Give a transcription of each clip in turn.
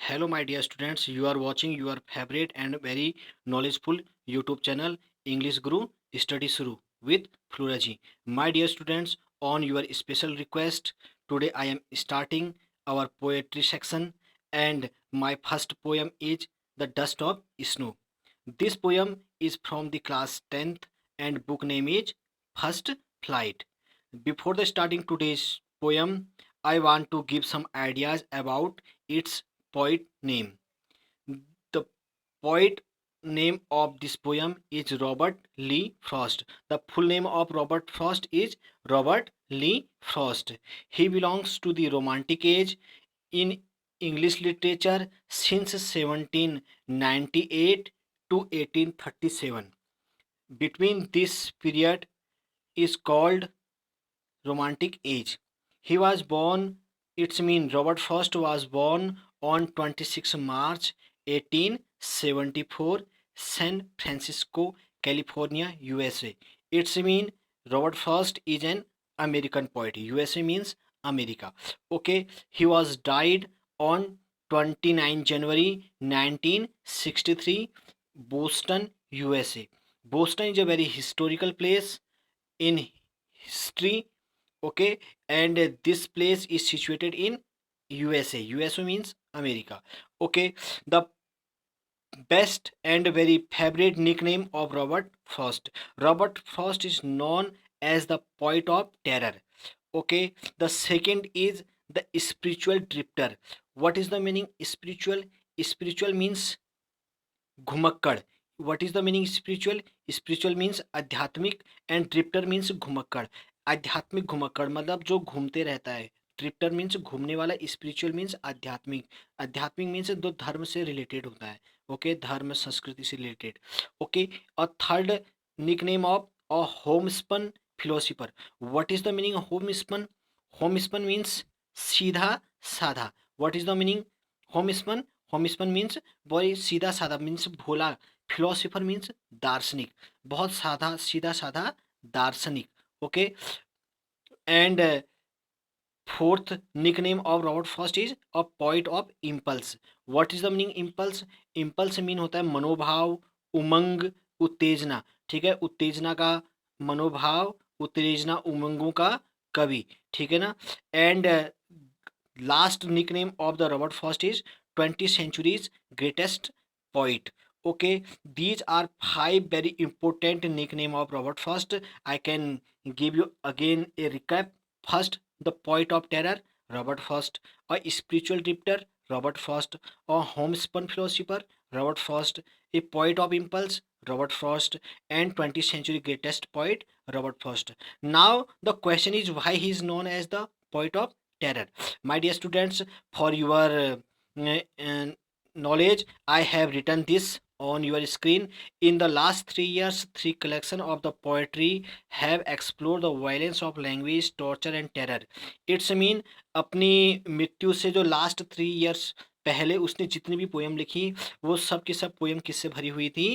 Hello, my dear students. You are watching your favorite and very knowledgeable YouTube channel, English Guru Study Shuru with Fluraji. My dear students, on your special request, today I am starting our poetry section, and my first poem is The Dust of Snow. This poem is from the class 10th, and book name is First Flight. Before the starting today's poem, I want to give some ideas about its poet name. The poet name of this poem is Robert Lee Frost. The full name of Robert Frost is Robert Lee Frost. He belongs to the Romantic age in English literature since 1798 to 1837. Between this period is called Romantic age. He was born, it's mean Robert Frost was born on 26 March 1874, San Francisco, California, USA. It's mean Robert Frost is an American poet. USA means America. Okay, he was died on 29 January 1963, Boston, USA. Boston is a very historical place in history. Okay, and this place is situated in USA means America. Okay, the best and very favorite nickname of Robert Frost is known as the poet of terror. Okay, the second is the spiritual drifter. What is the meaning spiritual means घुमक्कड़. What is the meaning spiritual means आध्यात्मिक and drifter means घुमक्कड़. आध्यात्मिक घुमक्कड़ मतलब जो घूमते रहता है. Drifter means घूमने वाला. Spiritual means आध्यात्मिक. आध्यात्मिक मीन्स दो धर्म से रिलेटेड होता है. ओके, धर्म संस्कृति से रिलेटेड. ओके, और third nickname of a homespun philosopher. What is the meaning of homespun? Homespun means सीधा साधा. What is the meaning homespun? Homespun means बहुत सीधा साधा मीन्स भोला. फिलोसफर मीन्स दार्शनिक. बहुत साधा सीधा साधा दार्शनिक. Okay, and fourth nickname of Robert first is a point of impulse. What is the meaning impulse? Impulse mean होता है मनोभाव, उमंग, उत्तेजना. ठीक है, उत्तेजना का मनोभाव, उत्तेजना उमंगों का कवि. ठीक है ना. And last nickname of the Robert first is 20th century's greatest poet. Okay, these are five very important nickname of Robert Frost. I can give you again a recap. First, the poet of terror, Robert Frost. A spiritual drifter, Robert Frost. A homespun philosopher, Robert Frost. A poet of impulse, Robert Frost. And 20th century greatest poet, Robert Frost. Now the question is why he is known as the poet of terror. My dear students, for your knowledge, I have written this on your screen. In the last 3 years, three collection of the poetry have explored the violence of language, torture and terror. It's mean अपनी मृत्यु से जो last 3 years पहले उसने जितनी भी poem लिखी वो सब की सब पोयम किससे भरी हुई थी?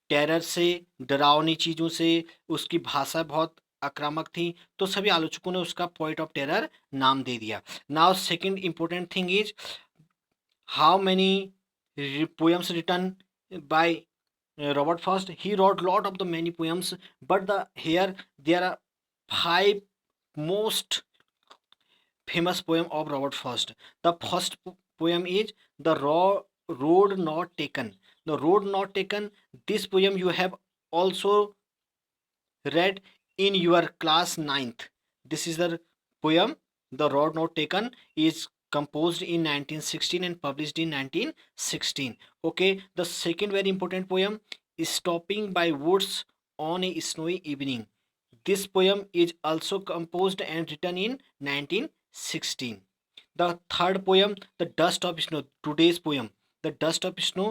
टेरर से, डरावनी चीज़ों से. उसकी भाषा बहुत आक्रामक थी, तो सभी आलोचकों ने उसका पॉइंट ऑफ टेरर नाम दे दिया. Now second important thing is how many poems written by Robert Frost. He wrote lot of the many poems, but here there are five most famous poem of Robert Frost. The first poem is the road not taken. The road not taken. This poem you have also read in your class 9th. This is the poem. The road not taken is composed in 1916 and published in 1916. Okay, the second very important poem is Stopping by Woods on a Snowy Evening. This poem is also composed and written in 1916. The third poem, The Dust of Snow, today's poem, The Dust of Snow.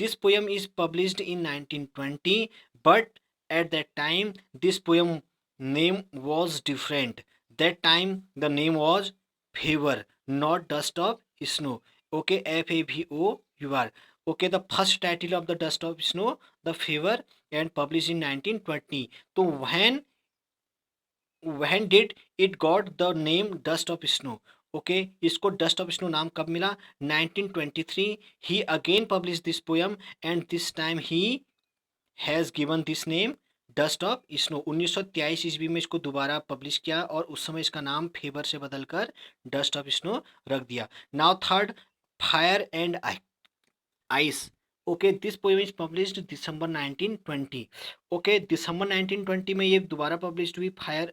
This poem is published in 1920, but at that time this poem name was different. That time the name was Fever, not Dust of Snow. Okay, FAVOUR. Okay, the first title of The Dust of Snow, The Fever, and published in 1920. So when did it got the name Dust of Snow? Okay इसको dust of snow नाम कब मिला? 1923 he again publish this poem and this time he has given this name dust of snow. 1923 ईस्वी में इसको दोबारा publish किया और उस समय इसका नाम फेबर से बदलकर डस्ट ऑफ स्नो रख दिया। Now third, fire and ice. Okay this poem is published December 1920। Okay दिसंबर 1920 में ये दोबारा पब्लिश्ड हुई, fire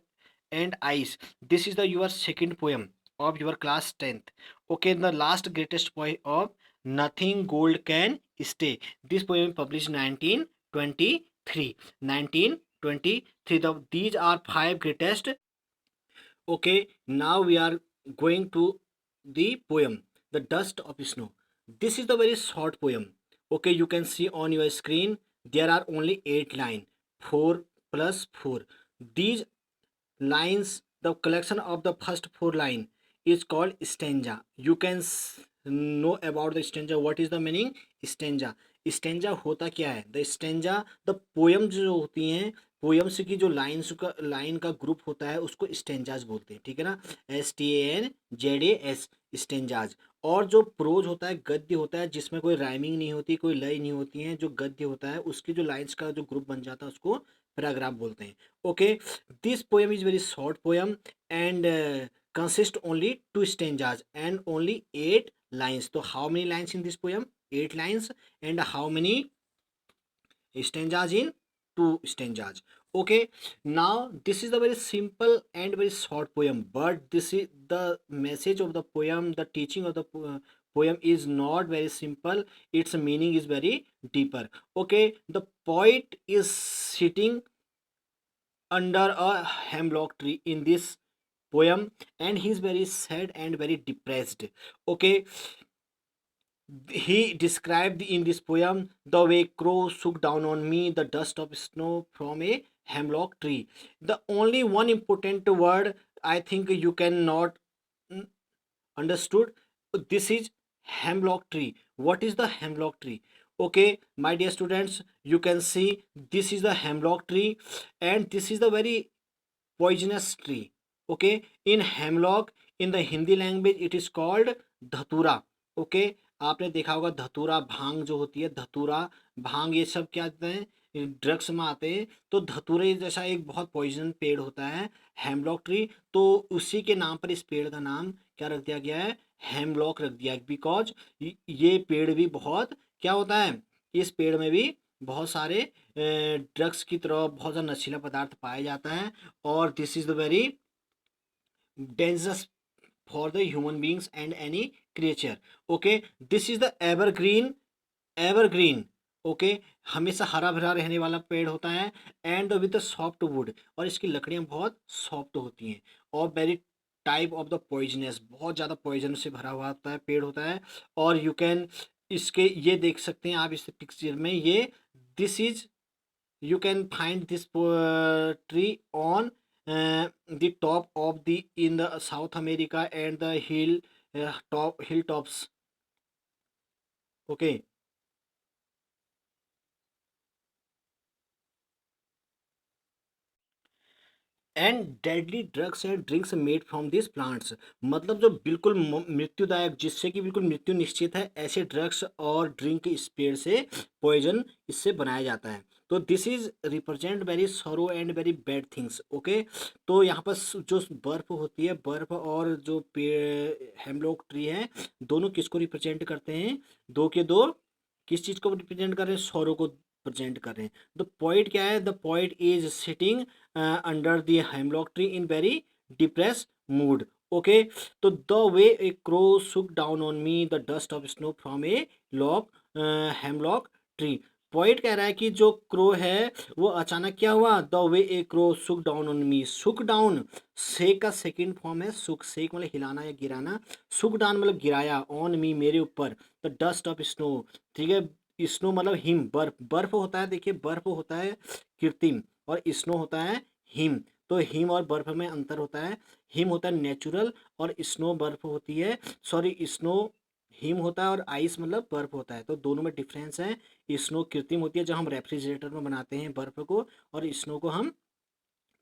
and ice. This is the your second poem of your class 10th। Okay the last greatest poem of nothing gold can stay. This poem published 1923। 1923 these are five greatest. Okay, now we are going to the poem, The Dust of Snow. This is the very short poem. Okay, you can see on your screen, there are only 8 lines, 4 plus 4. These lines, the collection of the first 4 line is called stanza. You can know about the stanza. What is the meaning? Stanza. Stanza होता क्या है? The stanza the poem जो होती हैं, poems की जो line का group होता है उसको स्टेंजाज बोलते हैं, ठीक है ना? STANZAS stanzas. और जो प्रोज होता है, गद्य होता है जिसमें कोई राइमिंग नहीं होती, कोई लय नहीं होती है, जो गद्य होता है उसकी जो लाइंस का जो ग्रुप बन जाता है उसको पैराग्राफ बोलते हैं। Okay this poem is very short poem and consist only 2 stanzas and only 8 lines. So how many lines in this poem? 8 lines. And how many stanzas in 2 stanzas? Okay, now this is the very simple and very short poem, but this is the message of the poem, the teaching of the poem is not very simple, its meaning is very deeper. Okay, the poet is sitting under a hemlock tree in this poem and he is very sad and very depressed. Okay, he described in this poem the way crow shook down on me the dust of snow from a hemlock tree. The only one important word I think you cannot understood, this is hemlock tree. What is the hemlock tree? Okay my dear students, you can see this is the hemlock tree and this is the very poisonous tree. Okay, in hemlock in the Hindi language it is called धतूरा. Okay आपने देखा होगा धतूरा, भांग जो होती है, धतूरा भांग ये सब क्या आते हैं, ड्रग्स में आते हैं। तो धतूरे जैसा एक बहुत पॉइजन पेड़ होता है हेमलॉक ट्री, तो उसी के नाम पर इस पेड़ का नाम क्या रख दिया गया है? हेमलॉक रख दिया, बिकॉज ये पेड़ भी बहुत क्या होता है, इस पेड़ में भी बहुत सारे ड्रग्स की तरह बहुत सा नशीला पदार्थ पाया जाता है और this is the very dangerous for the human beings and any creature. Okay this is the evergreen. Okay हमेशा हरा भरा रहने वाला पेड़ होता है and with the soft wood, और इसकी लकड़ियां बहुत सॉफ्ट होती हैं और very type of the poisonous, बहुत ज़्यादा पॉइजन से भरा हुआ होता है पेड़ होता है. और यू कैन इसके ये देख सकते हैं आप इस पिक्चर में, ये this is you can find this tree on the top of the in the South America and the hilltops. Okay, and deadly drugs and drinks made from this plants. मतलब जो बिल्कुल मृत्युदायक, जिससे कि बिल्कुल मृत्यु निश्चित है, ऐसे ड्रग्स और ड्रिंक इस पेड़ से पॉइजन इससे बनाया जाता है. तो this is represent very sorrow and very bad things. Okay तो यहाँ पर जो बर्फ होती है, बर्फ और जो पेड़ हेमलॉक ट्री है, दोनों किसको रिप्रेजेंट करते हैं? दो के दो किस चीज़ को रिप्रेजेंट कर रहे हैं? सॉरो को प्रेजेंट कर रहे हैं. द पॉइंट क्या है? The point is sitting under the hemlock tree in very depress mood. Okay तो the way a crow shook down on me the dust of snow from A lock hemlock tree. Point कह रहा है कि जो crow है वो अचानक क्या हुआ? The way a crow shook down on मी. सुक डाउन सेक का सेकंड फॉर्म है सुक. सेक मतलब हिलाना या गिराना, सुक डाउन मतलब गिराया, ऑन मी मेरे ऊपर, द डस्ट ऑफ स्नो. ठीक है स्नो मतलब हिम, बर्फ. बर्फ होता है, देखिए बर्फ होता है कृत्रिम और स्नो होता है हिम. तो हिम और बर्फ में अंतर होता है. हिम होता है नेचुरल और स्नो बर्फ होती है, सॉरी स्नो हिम होता है और आइस मतलब बर्फ होता है. तो दोनों में डिफरेंस है. स्नो कृत्रिम होती है जो हम रेफ्रिजरेटर में बनाते हैं बर्फ को, और स्नो को हम,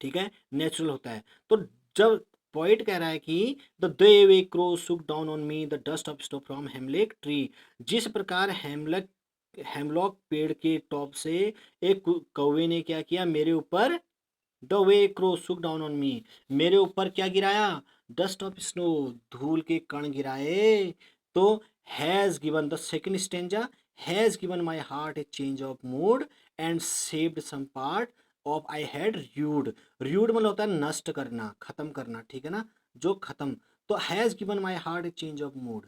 ठीक है, नेचुरल होता है. तो जब पोइट कह रहा है कि the day way crow shook down on me the dust of snow from hemlock tree. जिस प्रकार हेमलॉक पेड़ के टॉप से एक कौवे ने क्या किया, मेरे ऊपर the way crow shook down on मी, मेरे ऊपर क्या गिराया, डस्ट ऑफ स्नो, धूल के कण गिराए। तो has given the second stanza, has given my heart a change of mood and saved some part of I had rued. Rued मतलब होता है नष्ट करना, खत्म करना, ठीक है ना, जो खत्म। तो has given my heart a change of mood,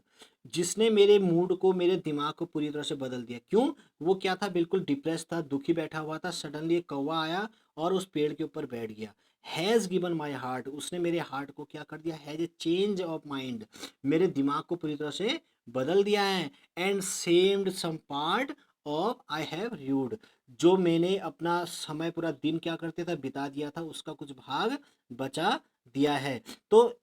जिसने मेरे मूड को, मेरे दिमाग को पूरी तरह से बदल दिया। क्यों, वो क्या था, बिल्कुल डिप्रेस था, दुखी बैठा हुआ था, सडनली एक कौवा आया और उस पेड़ के ऊपर बैठ गया। हैज़ गिवन माई हार्ट, उसने मेरे हार्ट को क्या कर दिया, has a change of mind, मेरे दिमाग को पूरी तरह से बदल दिया है। And saved some part of I have rued, जो मैंने अपना समय पूरा दिन क्या करते था, बिता दिया था, उसका कुछ भाग बचा दिया है। तो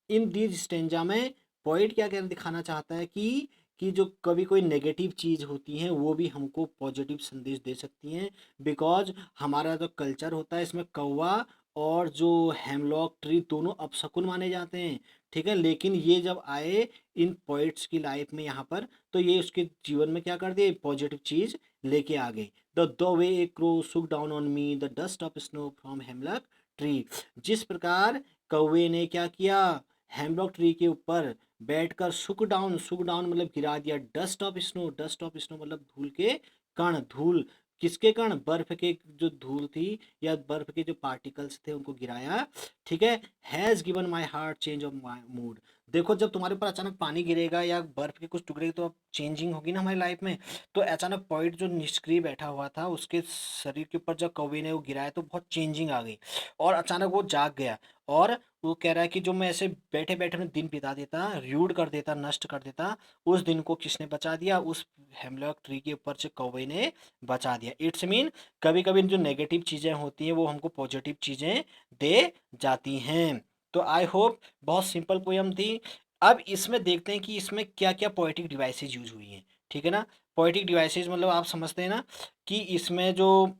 इन दीज स्टेंजा में पॉइंट क्या कहना दिखाना चाहता है कि जो कभी कोई नेगेटिव चीज़ होती हैं वो भी हमको पॉजिटिव संदेश दे सकती हैं। बिकॉज हमारा जो कल्चर होता है इसमें कौवा और जो हेमलॉक ट्री दोनों अपशकुन माने जाते हैं, ठीक है, लेकिन ये जब आए इन पोइट्स की लाइफ में यहाँ पर, तो ये उसके जीवन में क्या कर दिए, पॉजिटिव चीज़ लेके आ गई। The way a crow shook down on me the dust of snow from hemlock tree, जिस प्रकार कौवे ने क्या किया, हेमलॉक ट्री के ऊपर बैठकर सुक डाउन मतलब गिरा दिया, dust of snow, dust of snow मतलब धूल के कण, धूल किसके कण, बर्फ के जो धूल थी या बर्फ के जो पार्टिकल्स थे उनको गिराया, ठीक है। Has given my heart change of my mood, देखो जब तुम्हारे ऊपर अचानक पानी गिरेगा या बर्फ के कुछ टुकड़े, तो अब चेंजिंग होगी ना हमारी लाइफ में। तो अचानक पॉइंट जो निष्क्रिय बैठा हुआ था उसके शरीर के ऊपर जब कौवे ने वो गिराया तो बहुत चेंजिंग आ गई और अचानक वो जाग गया। और वो कह रहा है कि जो मैं ऐसे बैठे बैठे में दिन बिता देता, र्यूड कर देता, नष्ट कर देता, उस दिन को किसने बचा दिया, उस हेमलॉक ट्री के ऊपर से कौवे ने बचा दिया। इट्स मीन कभी कभी जो नेगेटिव चीज़ें होती हैं वो हमको पॉजिटिव चीज़ें दे जाती हैं। तो आई होप, बहुत सिंपल पोयम थी। अब इसमें देखते हैं कि इसमें क्या क्या पोएटिक डिवाइसेज यूज हुई हैं, ठीक है ना। पोएटिक डिवाइसेज मतलब आप समझते हैं ना कि इसमें जो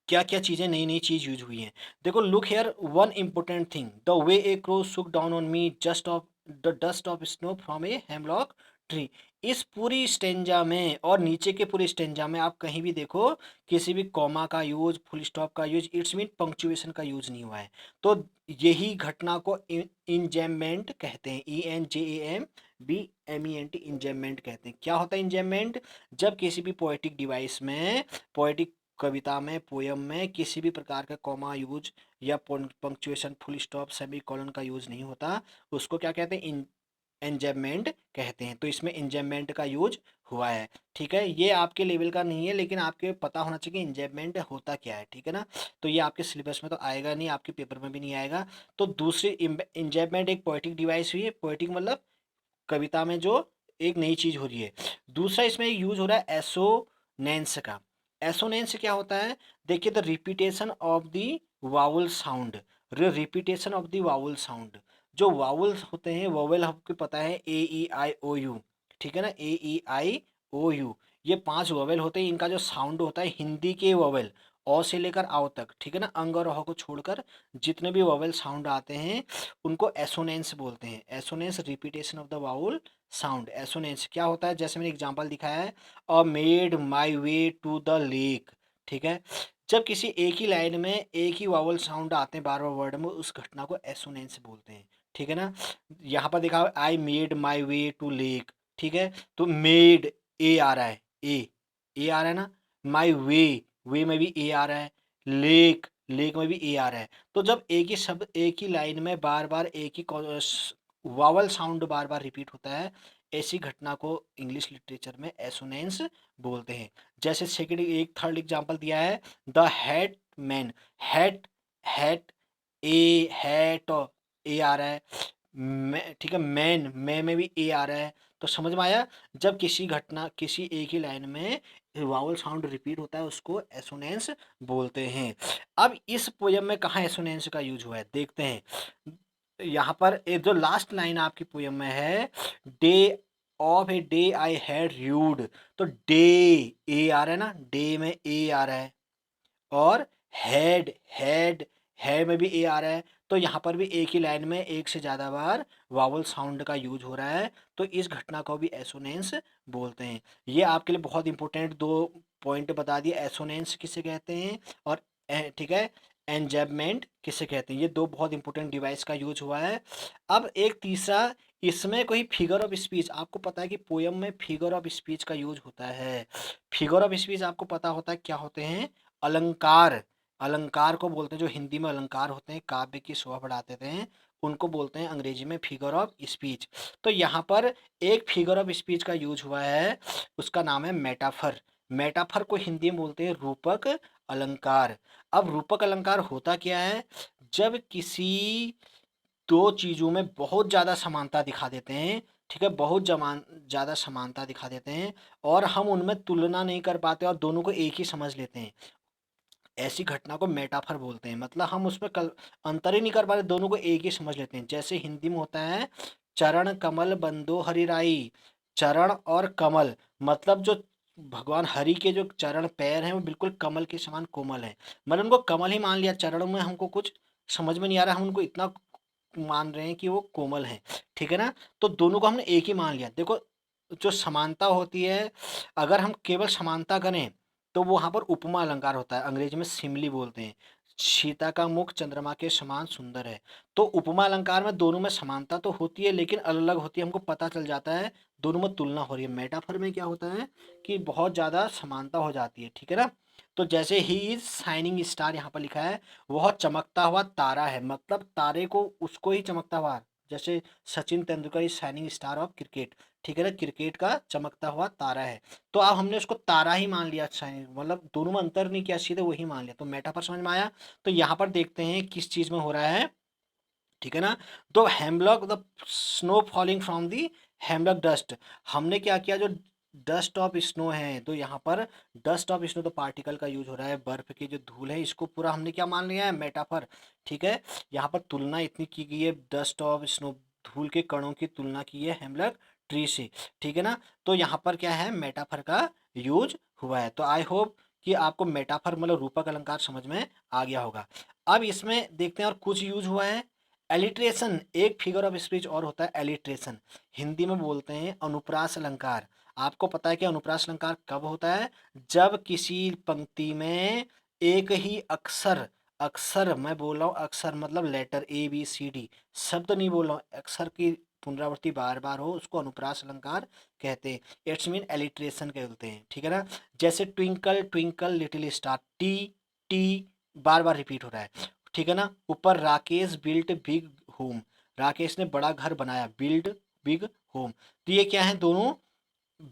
क्या क्या चीज़ें, नई नई चीज़ यूज हुई हैं। देखो, look here one important thing, the way a crow shook down on me just of the dust of snow from a hemlock tree. इस पूरी स्टेंजा में और नीचे के पूरे स्टेंजा में आप कहीं भी देखो, किसी भी कॉमा का यूज, फुल स्टॉप का यूज, इट्स मीन पंक्चुएशन का यूज नहीं हुआ है। तो यही घटना को इंजेमेंट कहते हैं, ENJAMBMENT, इंजेमेंट कहते हैं। क्या होता है इंजेमेंट, जब किसी भी पोएटिक डिवाइस में, पोएटिक कविता में, पोयम में किसी भी प्रकार का कॉमा यूज या punctuation, full stop, semi colon का यूज नहीं होता, उसको क्या कहते हैं, इंजेमेंट कहते हैं। तो इसमें इंजेमेंट का यूज हुआ है, ठीक है। ये आपके लेवल का नहीं है लेकिन आपके पता होना चाहिए कि इंजेमेंट होता क्या है, ठीक है ना। तो ये आपके सिलेबस में तो आएगा नहीं, आपके पेपर में भी नहीं आएगा। तो दूसरी, इंजेमेंट एक पोएटिक डिवाइस हुई है, पोएटिक मतलब कविता में जो एक नई चीज हो रही है। दूसरा इसमें यूज हो रहा है एसोनेंस का। एसोनेंस क्या होता है, देखिए, the repetition of the vowel sound, repetition of the vowel sound. जो वावल्स होते हैं, वावल आपको पता है, AEIOU, ठीक है ना, AEIOU, ये 5 वावल होते हैं। इनका जो साउंड होता है, हिंदी के वावल अ से लेकर आओ तक, ठीक है ना, अंग और अ को छोड़कर जितने भी वावल साउंड आते हैं उनको एसोनेंस बोलते हैं। Assonance, repetition of the vowel sound. Assonance क्या होता है, जैसे मैंने एग्जांपल दिखाया है, a made my way to the lake, ठीक है। जब किसी एक ही लाइन में एक ही वावल साउंड आते हैं बार बार वर्ड में, उस घटना को एसोनेंस बोलते हैं, ठीक है ना। यहाँ पर देखा, I made my way to lake, ठीक है। तो मेड, ए आ रहा है, ए आ रहा है ना, माई वे में भी ए आ रहा है, लेक, लेक में भी ए आ रहा है। तो जब एक ही शब्द एक ही लाइन में बार बार एक ही वावल साउंड बार बार रिपीट होता है, ऐसी घटना को इंग्लिश लिटरेचर में एसोनेंस बोलते हैं। जैसे सेकंड, एक थर्ड एग्जांपल दिया है, the hat man, hat, hat, a hat, A आ रहा है, मैं, ठीक है, मैन, मैं में भी ए आ रहा है। तो समझ में आया, जब किसी घटना, किसी एक ही लाइन में वावल साउंड रिपीट होता है उसको एसोनेंस बोलते हैं। अब इस पोयम में कहाँ एसोनेंस का यूज हुआ है देखते हैं। यहाँ पर एक जो लास्ट लाइन आपकी पोयम में है, day of a day I had rude, तो डे, ए आ रहा है ना, डे में ए आ रहा है, और हैड, हैड, है में भी ए आ रहा है, तो यहाँ पर भी एक ही लाइन में एक से ज़्यादा बार वावल साउंड का यूज हो रहा है, तो इस घटना को भी एसोनेंस बोलते हैं। ये आपके लिए बहुत इंपॉर्टेंट दो पॉइंट बता दिए, एसोनेंस किसे कहते हैं और ठीक है एंजैबमेंट किसे कहते हैं। ये दो बहुत इंपॉर्टेंट डिवाइस का यूज हुआ है। अब एक तीसरा, इसमें कोई फिगर ऑफ स्पीच, आपको पता है कि पोयम में फिगर ऑफ स्पीच का यूज होता है। फिगर ऑफ स्पीच आपको पता होता है क्या होते हैं, अलंकार। अलंकार को बोलते हैं, जो हिंदी में अलंकार होते हैं, काव्य की शोभा बढ़ाते हैं, उनको बोलते हैं अंग्रेजी में फिगर ऑफ स्पीच। तो यहाँ पर एक फिगर ऑफ स्पीच का यूज हुआ है, उसका नाम है मेटाफर। मेटाफर को हिंदी में बोलते हैं रूपक अलंकार। अब रूपक अलंकार होता क्या है, जब किसी दो चीजों में बहुत ज्यादा समानता दिखा देते हैं, ठीक है, बहुत ज्यादा समानता दिखा देते हैं और हम उनमें तुलना नहीं कर पाते और दोनों को एक ही समझ लेते हैं, ऐसी घटना को मेटाफर बोलते हैं। मतलब हम उसमें अंतर ही नहीं कर पाते, दोनों को एक ही समझ लेते हैं। जैसे हिंदी में होता है चरण कमल बंदो हरिराई। चरण और कमल, मतलब जो भगवान हरि के जो चरण पैर हैं वो बिल्कुल कमल के समान कोमल है। मतलब उनको कमल ही मान लिया, चरणों में हमको कुछ समझ में नहीं आ रहा, हम उनको इतना मान रहे हैं कि वो कोमल है, ठीक है ना। तो दोनों को हमने एक ही मान लिया। देखो जो समानता होती है, अगर हम केवल समानता करें तो वो वहाँ पर उपमा अलंकार होता है, अंग्रेजी में सिमिली बोलते हैं। सीता का मुख चंद्रमा के समान सुंदर है। तो उपमा अलंकार में दोनों में समानता तो होती है लेकिन अलग अलग होती है, हमको पता चल जाता है दोनों में तुलना हो रही है। मेटाफर में क्या होता है कि बहुत ज़्यादा समानता हो जाती है, ठीक है ना। तो जैसे ही इज शाइनिंग स्टार यहाँ पर लिखा है, वह चमकता हुआ तारा है, मतलब तारे को उसको ही चमकता हुआ, जैसे Sachin Tendulkar is shining star of cricket, ठीक है ना, क्रिकेट का चमकता हुआ तारा है। तो अब हमने उसको तारा ही मान लिया, मतलब दोनों में अंतर नहीं किया, सीधे वही मान लिया, तो मेटाफर समझ में आया। तो यहाँ पर देखते हैं किस चीज में हो रहा है, ठीक है ना। तो hemlock the snow falling from the hemlock dust, हमने क्या किया, जो डस्ट ऑफ स्नो है, तो यहाँ पर डस्ट ऑफ स्नो तो पार्टिकल का यूज हो रहा है, बर्फ की जो धूल है, इसको पूरा हमने क्या मान लिया है, मेटाफर, ठीक है। यहाँ पर तुलना इतनी की गई है, डस्ट ऑफ स्नो, धूल के कणों की तुलना की है हेमलॉक ट्री से, ठीक है ना। तो यहाँ पर क्या है, मेटाफर का यूज हुआ है। तो आई होप कि आपको मेटाफर मतलब रूपक अलंकार समझ में आ गया होगा। अब इसमें देखते हैं और कुछ यूज हुआ है। एलिट्रेशन, एक फिगर ऑफ स्पीच और होता है एलिट्रेशन, हिंदी में बोलते हैं अनुप्रास अलंकार। आपको पता है कि अनुप्रास अलंकार कब होता है, जब किसी पंक्ति में एक ही अक्षर, अक्षर मैं बोल रहा हूँ, अक्षर मतलब letter A B C D, शब्द नहीं बोल रहा हूँ, अक्षर की पुनरावृत्ति बार बार हो, उसको अनुप्रास अलंकार कहते हैं। इट्स मीन एलिट्रेशन कहते हैं, ठीक है ना। जैसे twinkle twinkle little star, T T बार बार रिपीट हो रहा है, ठीक है ना। ऊपर Rakesh built big home, Rakesh ने बड़ा घर बनाया, बिल्ड बिग होम। तो ये क्या है, दोनों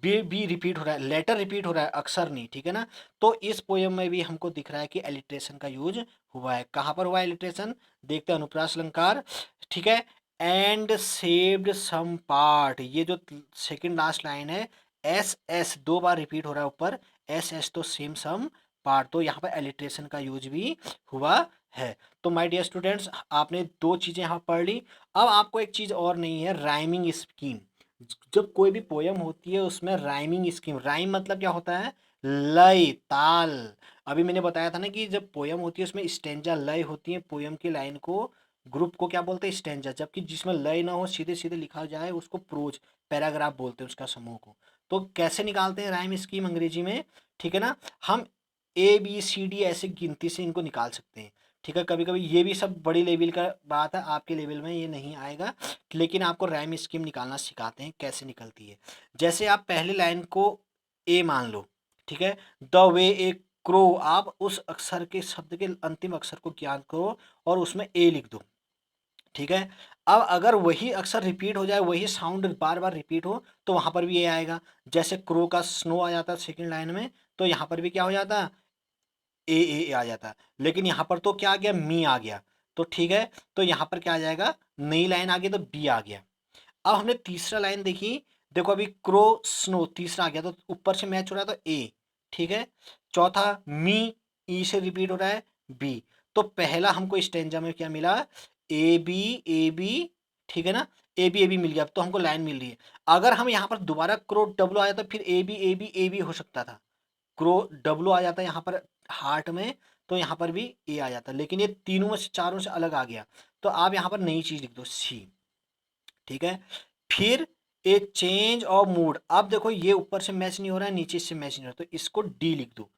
बी रिपीट हो रहा है, लेटर रिपीट हो रहा है, अक्षर नहीं, ठीक है ना। तो इस पोयम में भी हमको दिख रहा है कि एलिट्रेशन का यूज हुआ है। कहाँ पर हुआ है एलिट्रेशन, देखते हैं अनुप्रास अलंकार, ठीक है। एंड सेव्ड सम पार्ट, ये जो सेकंड लास्ट लाइन है, एस एस दो बार रिपीट हो रहा है ऊपर, एस एस तो सेम सम पार्ट, तो यहाँ पर एलिट्रेशन का यूज भी हुआ है। तो माय डियर स्टूडेंट्स, आपने दो चीजें यहाँ पढ़ ली। अब आपको एक चीज और नहीं है, राइमिंग स्कीम। जब कोई भी पोयम होती है उसमें राइमिंग स्कीम, राइम मतलब क्या होता है, लय ताल। अभी मैंने बताया था ना कि जब पोयम होती है उसमें स्टेंजा लय होती है, पोयम की लाइन को, ग्रुप को क्या बोलते हैं, स्टेंजा। जबकि जिसमें लय ना हो, सीधे सीधे लिखा जाए, उसको प्रोज, पैराग्राफ बोलते हैं उसका समूह को। तो कैसे निकालते हैं राइम स्कीम अंग्रेजी में, ठीक है ना। हम ए बी सी डी ऐसे गिनती से इनको निकाल सकते हैं, ठीक है। कभी कभी ये भी सब बड़ी लेवल का बात है, आपके लेवल में ये नहीं आएगा, लेकिन आपको राइम स्कीम निकालना सिखाते हैं कैसे निकलती है। जैसे आप पहली लाइन को ए मान लो, ठीक है, द वे ए क्रो, आप उस अक्षर के शब्द के अंतिम अक्षर को ज्ञात करो और उसमें ए लिख दो, ठीक है। अब अगर वही अक्षर रिपीट हो जाए, वही साउंड बार बार रिपीट हो, तो वहां पर भी ए आएगा। जैसे क्रो का स्नो आ जाता है सेकेंड लाइन में, तो यहाँ पर भी क्या हो जाता है, ए आ जाता है। लेकिन यहाँ पर तो क्या आ गया, मी आ गया, तो ठीक है। तो यहाँ पर क्या आ जाएगा, नई लाइन आ गई तो बी आ गया। अब हमने तीसरा लाइन देखी, देखो अभी क्रो स्नो तीसरा आ गया, तो ऊपर से मैच हो रहा है तो ए, ठीक है। चौथा मी, ई से रिपीट हो रहा है, बी। तो पहला हमको स्टेंजा में क्या मिला, ए बी, ठीक है ना, ए बी मिल गया, तो हमको लाइन मिल रही है। अगर हम यहाँ पर दोबारा क्रो डब्लो आया तो फिर ए बी हो सकता था, क्रो डब्लो आ जाता है यहाँ पर हार्ट में, तो यहाँ पर भी ए आ जाता, लेकिन ये तीनों में से चारों से अलग आ गया, तो आप यहाँ पर नई चीज लिख दो सी। ठीक है। फिर ए चेंज ऑफ मूड, अब देखो ये ऊपर से मैच नहीं हो रहा है, नीचे से मैच नहीं हो रहा, तो इसको डी लिख दो।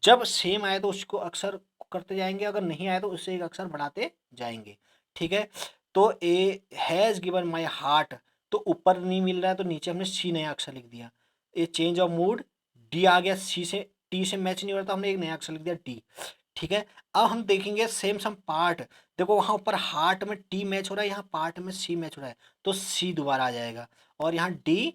जब सेम आए तो उसको अक्सर करते जाएंगे, अगर नहीं आए तो उससे एक अक्षर बढ़ाते जाएंगे। ठीक है। तो A has given my heart, तो ऊपर नहीं मिल रहा है तो नीचे हमने सी नया अक्षर लिख दिया। A change of mood, D आ गया, सी से टी से मैच नहीं हो रहा तो हमने एक नया अक्षर लिख दिया डी। ठीक है। अब हम देखेंगे सेम सम पार्ट, देखो वहां ऊपर हार्ट में टी मैच हो रहा है, यहाँ पार्ट में सी मैच हो रहा है, तो सी दोबारा आ जाएगा, और यहाँ D,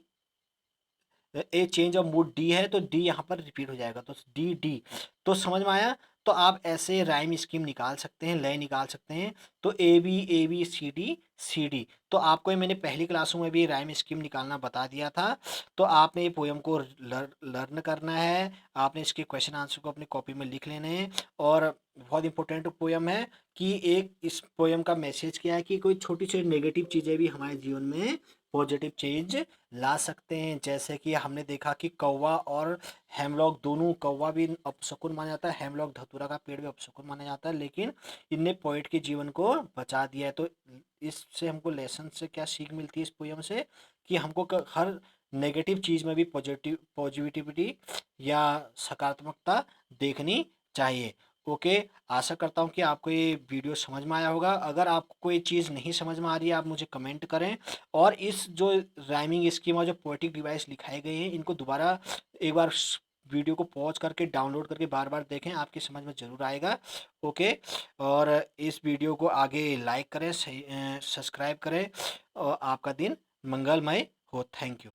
A change of mood D है तो डी यहाँ पर रिपीट हो जाएगा, तो डी डी। तो समझ में आया। तो आप ऐसे राइम स्कीम निकाल सकते हैं, लय निकाल सकते हैं। तो ए बी सी डी, तो आपको ये मैंने पहली क्लासों में भी राइम स्कीम निकालना बता दिया था। तो आपने ये पोयम को लर्न करना है, आपने इसके क्वेश्चन आंसर को अपनी कॉपी में लिख लेने हैं। और बहुत इंपॉर्टेंट पोयम है कि एक इस पोयम का मैसेज क्या है कि कोई छोटी छोटी नेगेटिव चीज़ें भी हमारे जीवन में पॉजिटिव चेंज ला सकते हैं। जैसे कि हमने देखा कि कौवा और हेमलॉक दोनों, कौवा भी अपशकुन माना जाता है, हेमलॉक धतूरा का पेड़ भी अपशकुन माना जाता है, लेकिन इनने पोइट के जीवन को बचा दिया है। तो इससे हमको लेसन से क्या सीख मिलती है इस पोयम से, कि हमको हर नेगेटिव चीज़ में भी पॉजिटिविटी या सकारात्मकता देखनी चाहिए। ओके। आशा करता हूँ कि आपको ये वीडियो समझ में आया होगा। अगर आपको कोई चीज़ नहीं समझ में आ रही है आप मुझे कमेंट करें, और इस जो राइमिंग स्कीम और जो पोएटिक डिवाइस लिखाए गए हैं इनको दोबारा एक बार वीडियो को पॉज करके डाउनलोड करके बार बार देखें, आपकी समझ में ज़रूर आएगा। ओके। और इस वीडियो को आगे लाइक करें, सब्सक्राइब करें, और आपका दिन मंगलमय हो। Thank you.